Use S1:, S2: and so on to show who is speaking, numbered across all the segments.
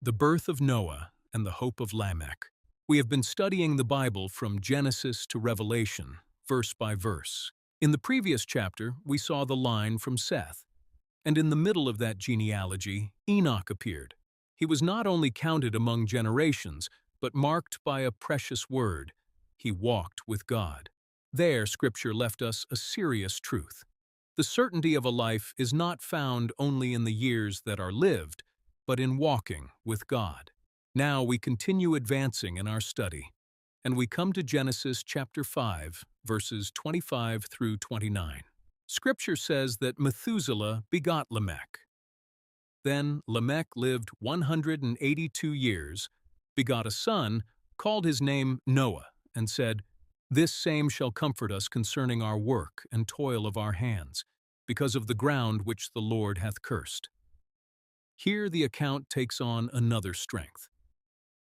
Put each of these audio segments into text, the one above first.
S1: The birth of Noah and the hope of Lamech. We have been studying the Bible from Genesis to Revelation, verse by verse. In the previous chapter, we saw the line from Seth, and in the middle of that genealogy, Enoch appeared. He was not only counted among generations, but marked by a precious word. He walked with God. There, Scripture left us a serious truth. The certainty of a life is not found only in the years that are lived, but in walking with God. Now we continue advancing in our study, and we come to Genesis chapter 5, verses 25 through 29. Scripture says that Methuselah begot Lamech. Then Lamech lived 182 years, begot a son, called his name Noah, and said, "This same shall comfort us concerning our work and toil of our hands, because of the ground which the Lord hath cursed." Here the account takes on another strength.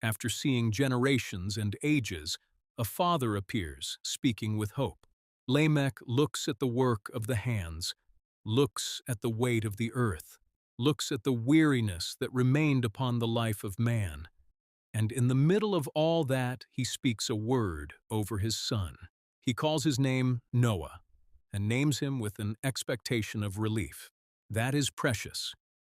S1: After seeing generations and ages, a father appears, speaking with hope. Lamech looks at the work of the hands, looks at the weight of the earth, looks at the weariness that remained upon the life of man, and in the middle of all that he speaks a word over his son. He calls his name Noah, and names him with an expectation of relief. That is precious,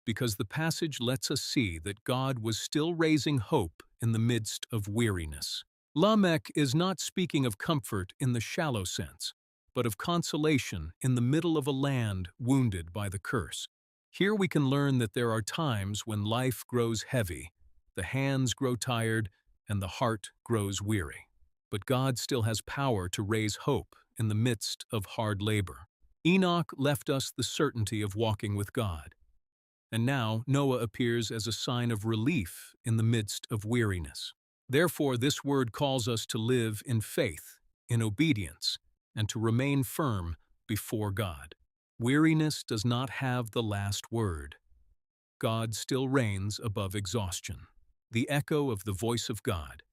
S1: because the passage lets us see that God was still raising hope in the midst of weariness. Lamech is not speaking of comfort in the shallow sense, but of consolation in the middle of a land wounded by the curse. Here we can learn that there are times when life grows heavy, the hands grow tired, and the heart grows weary. But God still has power to raise hope in the midst of hard labor. Enoch left us the certainty of walking with God. And now Noah appears as a sign of relief in the midst of weariness. Therefore, this word calls us to live in faith, in obedience, and to remain firm before God. Weariness does not have the last word. God still reigns above exhaustion. The echo of the voice of God,